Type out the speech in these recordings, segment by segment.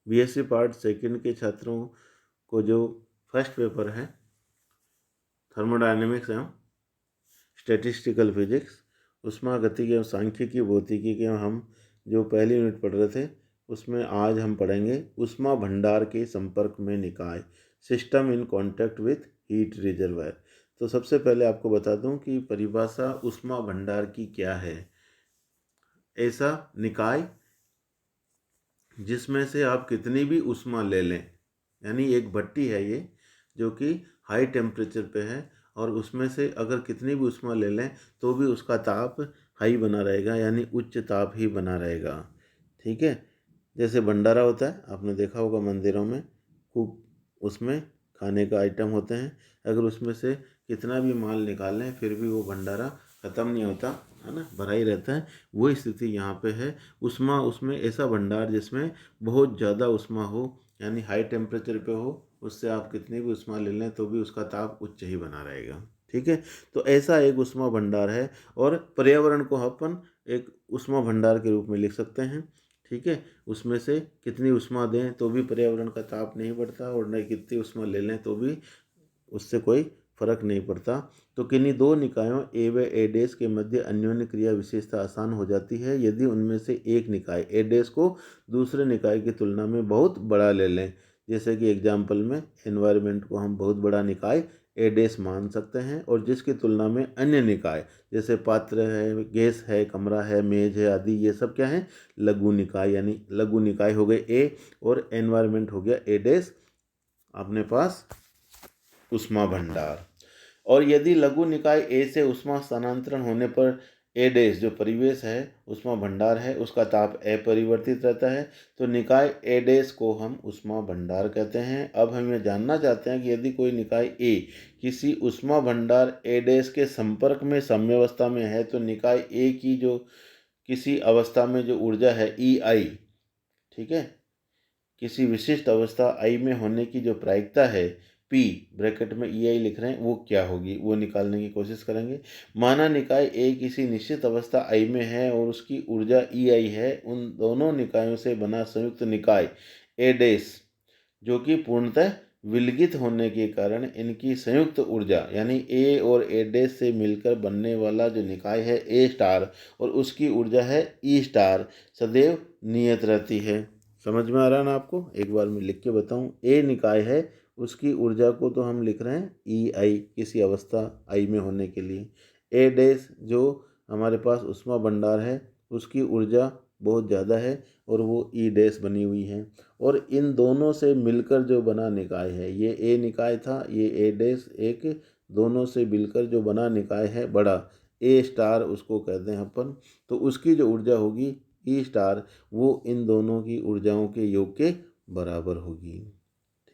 BSc part second के छात्रों को जो फर्स्ट पेपर है थर्मोडायनेमिक्स एवं स्टैटिस्टिकल फिजिक्स, उष्मागतिकी एवं सांख्यिकी भौतिकी के हम जो पहली यूनिट पढ़ रहे थे उसमें आज हम पढ़ेंगे उष्मा भंडार के संपर्क में निकाय, system in contact with heat reservoir. तो सबसे पहले आपको बता दूं कि परिभाषा उष्मा भंडार की क्या है। ऐसा निकाय जिसमें से आप कितनी भी ऊष्मा ले लें, यानी एक भट्टी है ये जो कि हाई टेम्परेचर पे है, और उसमें से अगर कितनी भी ऊष्मा ले लें तो भी उसका ताप हाई बना रहेगा, यानी उच्च ताप ही बना रहेगा। ठीक है, जैसे भंडारा होता है, आपने देखा होगा मंदिरों में, खूब उसमें खाने का आइटम होते हैं, अगर उसमें से कितना भी माल निकाल लें फिर भी वो भंडारा ख़त्म नहीं होता, है ना, भरा ही रहता है। वो स्थिति यहाँ पे है। उष्मा, उसमें ऐसा भंडार जिसमें बहुत ज़्यादा उष्मा हो, यानी हाई टेम्परेचर पे हो, उससे आप कितनी भी उष्मा ले लें तो भी उसका ताप उच्च ही बना रहेगा। ठीक है, तो ऐसा एक उष्मा भंडार है, और पर्यावरण को अपन एक उष्मा भंडार के रूप में लिख सकते हैं। ठीक है, उसमें से कितनी उष्मा दें तो भी पर्यावरण का ताप नहीं बढ़ता, और न कितनी उष्मा ले लें तो भी उससे कोई फर्क नहीं पड़ता। तो किन्हीं दो निकायों ए व ए डैश के मध्य अन्योन्य क्रिया विशेषता आसान हो जाती है यदि उनमें से एक निकाय ए डैश को दूसरे निकाय की तुलना में बहुत बड़ा ले लें। जैसे कि एग्जाम्पल में एनवायरनमेंट को हम बहुत बड़ा निकाय ए डैश मान सकते हैं, और जिसकी तुलना में अन्य निकाय जैसे पात्र है, गैस है, कमरा है, मेज है आदि, ये सब क्या है, लघु निकाय, यानी लघु निकाय हो गए ए, और एनवायरनमेंट हो गया ए डैश अपने पास उष्मा भंडार। और यदि लघु निकाय ए से उष्मा स्थानांतरण होने पर ए डैश जो परिवेश है, उष्मा भंडार है, उसका ताप अपरिवर्तित रहता है, तो निकाय ए डैश को हम उष्मा भंडार कहते हैं। अब हम ये जानना चाहते हैं कि यदि कोई निकाय ए किसी उष्मा भंडार ए डैश के संपर्क में साम्यावस्था में है तो निकाय ए की जो किसी अवस्था में जो ऊर्जा है ई आई, ठीक है, किसी विशिष्ट अवस्था आई में होने की जो प्रायिकता है पी ब्रैकेट में ई आई लिख रहे हैं, वो क्या होगी, वो निकालने की कोशिश करेंगे। माना निकाय ए किसी निश्चित अवस्था आई में है और उसकी ऊर्जा ई आई है, उन दोनों निकायों से बना संयुक्त निकाय ए डैश जो कि पूर्णतः विलगित होने के कारण इनकी संयुक्त ऊर्जा, यानी ए और ए डैश से मिलकर बनने वाला जो निकाय है ए स्टार, और उसकी ऊर्जा है ई स्टार, सदैव नियत रहती है। समझ में आ रहा है ना आपको? एक बार मैं लिख के बताऊं। ए निकाय है, उसकी ऊर्जा को तो हम लिख रहे हैं ई आई, किसी अवस्था आई में होने के लिए। ए डैश जो हमारे पास उष्मा भंडार है, उसकी ऊर्जा बहुत ज़्यादा है और वो ई डैश बनी हुई है, और इन दोनों से मिलकर जो बना निकाय है, ये ए निकाय था, ये ए डैश, एक दोनों से मिलकर जो बना निकाय है बड़ा ए स्टार, उसको कहते हैं अपन। तो उसकी जो ऊर्जा होगी ई स्टार, वो इन दोनों की ऊर्जाओं के योग के बराबर होगी।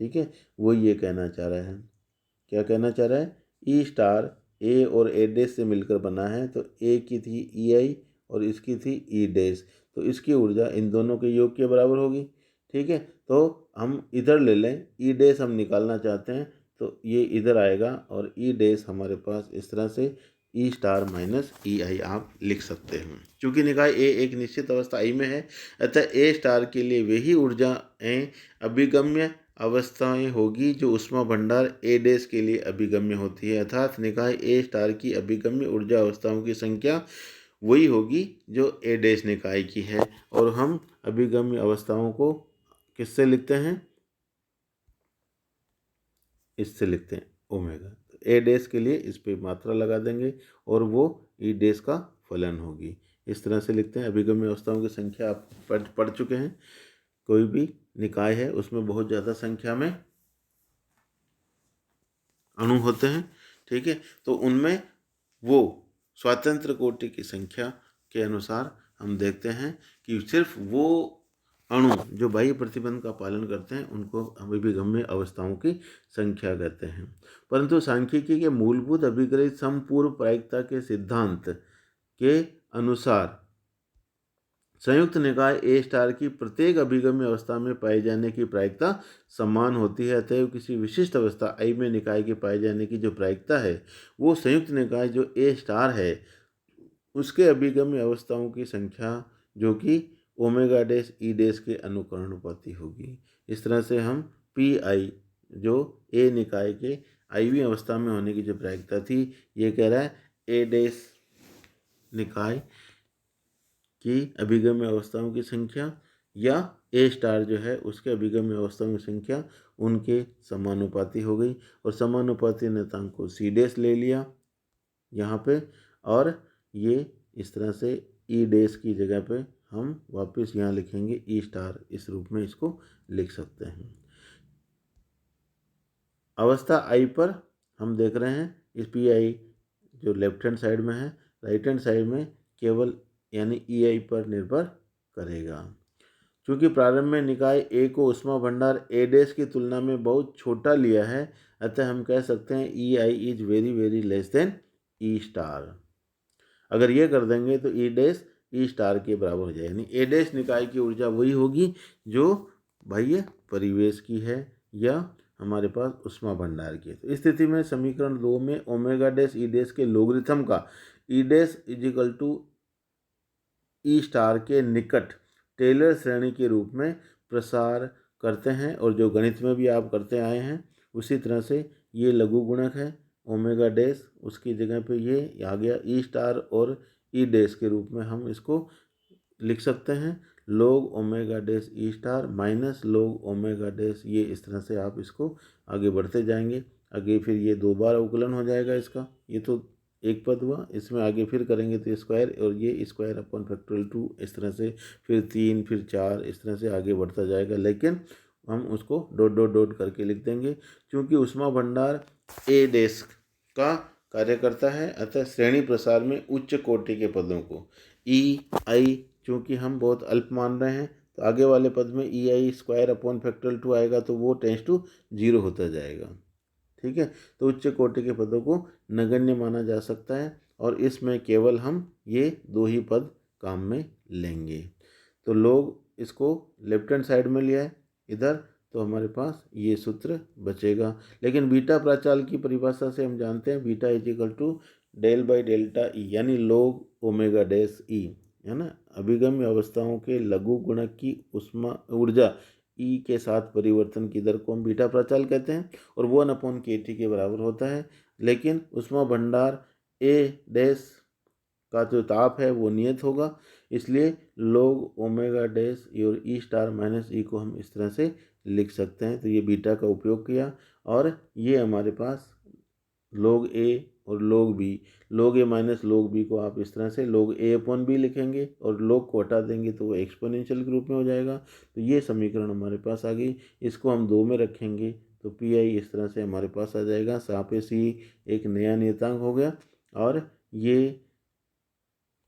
ठीक है, वो ये कहना चाह रहा है। क्या कहना चाह रहा है? ई स्टार ए और ए डैश से मिलकर बना है, तो ए की थी ई आई और इसकी थी ई डैश, तो इसकी ऊर्जा इन दोनों के योग के बराबर होगी। ठीक है, तो हम इधर ले लें, ई डैश हम निकालना चाहते हैं तो ये इधर आएगा, और ई डैश हमारे पास इस तरह से ई स्टार माइनस ई आई आप लिख सकते हैं। चूँकि निकाय ए एक निश्चित अवस्था आई में है, अतः ए स्टार के लिए वही ऊर्जाएँ अभिगम्य अवस्थाएं होगी जो उष्मा भंडार ए डैश के लिए अभिगम्य होती है, अर्थात निकाय ए स्टार की अभिगम्य ऊर्जा अवस्थाओं की संख्या वही होगी जो ए डैश निकाय की है। और हम अभिगम्य अवस्थाओं को किससे लिखते हैं? इससे लिखते हैं ओमेगा। तो ए डैश के लिए इस पे मात्रा लगा देंगे और वो ई डैश का फलन होगी। इस तरह से लिखते हैं। अभिगम्य अवस्थाओं की संख्या आप पढ़ चुके हैं। कोई भी निकाय है उसमें बहुत ज़्यादा संख्या में अणु होते हैं। ठीक है, तो उनमें वो स्वतंत्र कोटि की संख्या के अनुसार हम देखते हैं कि सिर्फ वो अणु जो बाह्य प्रतिबंध का पालन करते हैं उनको अभिगम्य अवस्थाओं की संख्या कहते हैं। परंतु सांख्यिकी के मूलभूत अभिग्रहित समपूर्व प्रायिकता के सिद्धांत के अनुसार संयुक्त निकाय ए स्टार की प्रत्येक अभिगम्य अवस्था में पाए जाने की प्रायिकता समान होती है। अतएव किसी विशिष्ट अवस्था आई में निकाय के पाए जाने की जो प्रायिकता है वो संयुक्त निकाय जो ए स्टार है उसके अभिगम्य अवस्थाओं की संख्या जो कि ओमेगा डैश ई डैश के अनुकरणुपाती होगी। इस तरह से हम पी आई जो ए निकाय के आईवी अवस्था में होने की जो प्रायिकता थी, ये कह रहा है ए डैश निकाय की अभिगम्य अवस्थाओं की संख्या या ए स्टार जो है उसके अभिगम्य अवस्थाओं की संख्या उनके समानुपाती हो गई, और समानुपाती नियतांक को सी डैश ले लिया यहाँ पे, और ये इस तरह से ई डैश की जगह पे हम वापस यहाँ लिखेंगे ई स्टार, इस रूप में इसको लिख सकते हैं। अवस्था आई पर हम देख रहे हैं इस पी आई जो लेफ्ट हैंड साइड में है, राइट हैंड साइड में केवल यानी ई आई पर निर्भर करेगा। क्योंकि प्रारंभ में निकाय ए को ऊष्मा भंडार ए डैश की तुलना में बहुत छोटा लिया है, अतः हम कह सकते हैं E I is very very less than E star. अगर ये कर देंगे तो ई डैश ई स्टार के बराबर हो जाएगा, यानी ए डैश निकाय की ऊर्जा वही होगी जो बाह्य परिवेश की है या हमारे पास ऊष्मा भंडार की है। तो इस स्थिति में समीकरण 2 में ओमेगा डैश ई डैश के लोगरिथम का e dash is equal to e star के निकट टेलर श्रेणी के रूप में प्रसार करते हैं, और जो गणित में भी आप करते आए हैं उसी तरह से ये लघु गुणक है ओमेगा डैश, उसकी जगह पे ये आ गया ई स्टार और ई डैश के रूप में हम इसको लिख सकते हैं log ओमेगा डैश ई star minus log omega dash, ये इस तरह से आप इसको आगे बढ़ते जाएंगे। आगे फिर ये 2 बार अवकलन हो जाएगा इसका, ये तो एक पद हुआ, इसमें आगे फिर करेंगे तो स्क्वायर, और ये स्क्वायर अपॉन फैक्टोरियल 2, इस तरह से फिर 3 फिर 4 इस तरह से आगे बढ़ता जाएगा, लेकिन हम उसको डॉट डॉट डॉट करके लिख देंगे। क्योंकि ऊष्मा भंडार ए डैश का कार्य करता है, अतः श्रेणी प्रसार में उच्च कोटि के पदों को ई आई, चूँकि हम बहुत अल्प मान रहे हैं तो आगे वाले पद में ई आई स्क्वायर अपॉन फैक्टोरियल 2 आएगा, तो वो टेंस टू 0 होता जाएगा। ठीक है, तो उच्च कोटि के पदों को नगण्य माना जा सकता है, और इसमें केवल हम ये 2 ही पद काम में लेंगे। तो लोग इसको लेफ्ट हैंड साइड में लिया है इधर, तो हमारे पास ये सूत्र बचेगा। लेकिन बीटा प्राचाल की परिभाषा से हम जानते हैं beta is equal to del by delta e, यानी लोग ओमेगा डैश ई, है ना। अभिगम्य अवस्थाओं के लघु गुणक की ऊष्मा ऊर्जा ई के साथ परिवर्तन की दर को हम बीटा प्राचाल कहते हैं, और वो 1/kT के बराबर होता है। लेकिन ऊष्मा भंडार ए डैश का जो ताप है वो नियत होगा, इसलिए log ओमेगा डैश और ई स्टार माइनस ई को हम इस तरह से लिख सकते हैं। तो ये बीटा का उपयोग किया, और ये हमारे पास log ए और log बी, log ए माइनस log बी को आप इस तरह से log ए अपॉन बी लिखेंगे, और log को हटा देंगे तो वो एक्सपोनेंशियल के रूप में हो जाएगा। तो ये समीकरण हमारे पास आ गई, इसको हम 2 में रखेंगे तो पी आई इस तरह से हमारे पास आ जाएगा। सापे सी एक नया नियतांक हो गया, और ये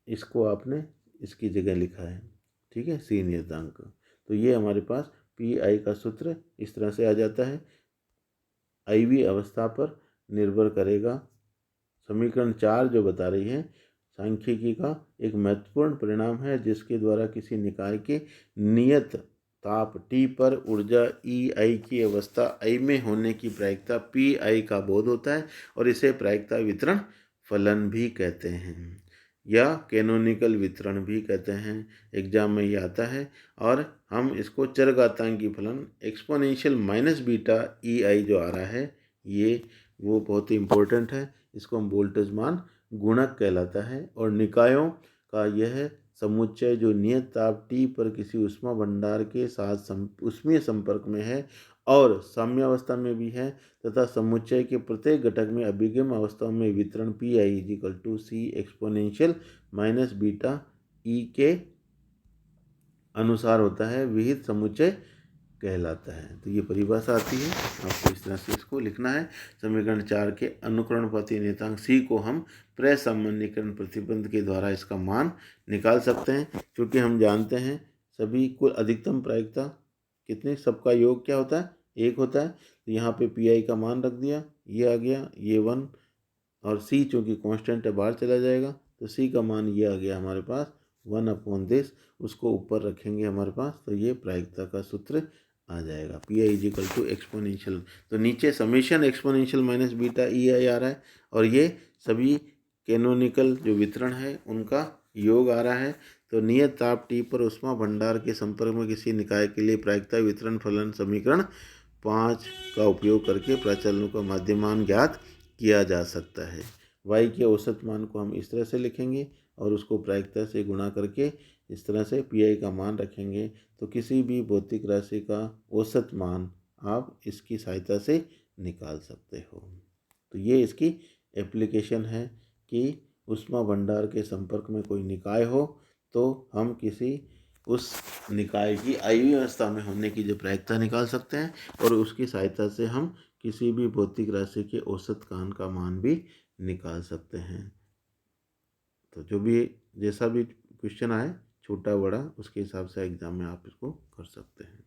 इसको आपने इसकी जगह लिखा है, ठीक है, सी नियतांक। तो ये हमारे पास पी आई का सूत्र इस तरह से आ जाता है, आईवी अवस्था पर निर्भर करेगा। समीकरण 4 जो बता रही है सांख्यिकी का एक महत्वपूर्ण परिणाम है, जिसके द्वारा किसी निकाय के नियत ताप T पर ऊर्जा ई आई की अवस्था आई में होने की प्रायिकता पी आई का बोध होता है, और इसे प्रायिकता वितरण फलन भी कहते हैं या कैनोनिकल वितरण भी कहते हैं। एग्जाम में ये आता है, और हम इसको चरघातांकी फलन एक्सपोनेंशियल माइनस बीटा ई आई जो आ रहा है ये वो बहुत ही इम्पोर्टेंट है, इसको हम वोल्टेज मान गुणक कहलाता है। और निकायों का यह समुच्चय जो नियत ताप T पर किसी ऊष्मा भंडार के साथ ऊष्मीय संपर्क में है और साम्यावस्था में भी है, तथा समुच्चय के प्रत्येक घटक में अभिगम अवस्थाओं में वितरण p I is equal to c exponential minus beta e के अनुसार होता है, विहित समुच्चय कहलाता है। तो ये परिभाषा आती है, आपको इस तरह से इसको लिखना है। समीकरण 4 के अनुकरणपाती नियतांक सी को हम प्रसामान्यीकरण प्रतिबंध के द्वारा इसका मान निकाल सकते हैं, क्योंकि हम जानते हैं सभी कुल अधिकतम प्रायिकता कितने, सबका योग क्या होता है 1 होता है। तो यहाँ पे पी आई का मान रख दिया, ये आ गया ये 1, और सी चूँकि कांस्टेंट है बाहर चला जाएगा, तो सी का मान ये आ गया हमारे पास 1/this, उसको ऊपर रखेंगे हमारे पास, तो ये प्रायिकता का सूत्र आ जाएगा P I is equal to exponential. तो नीचे summation exponential minus beta E I आ रहा है, और ये सभी कैनोनिकल जो वितरण है उनका योग आ रहा है। तो नियत ताप T पर ऊष्मा भंडार के संपर्क में किसी निकाय के लिए प्रायिकता वितरण फलन समीकरण 5 का उपयोग करके प्राचलों का माध्यमान ज्ञात किया जा सकता है। y के औसत मान को हम इस तरह से लिखेंगे और उसको प्रायिकता से गुणा करके इस तरह से पी का मान रखेंगे। तो किसी भी भौतिक राशि का औसत मान आप इसकी सहायता से निकाल सकते हो। तो ये इसकी एप्लीकेशन है कि ऊष्मा भंडार के संपर्क में कोई निकाय हो तो हम किसी उस निकाय की आयु अवस्था में होने की जो प्रायिकता निकाल सकते हैं और उसकी सहायता से हम किसी भी भौतिक राशि के औसत कान का मान भी निकाल सकते हैं। तो जो भी जैसा भी क्वेश्चन आए छोटा बड़ा उसके हिसाब से एग्जाम में आप इसको कर सकते हैं।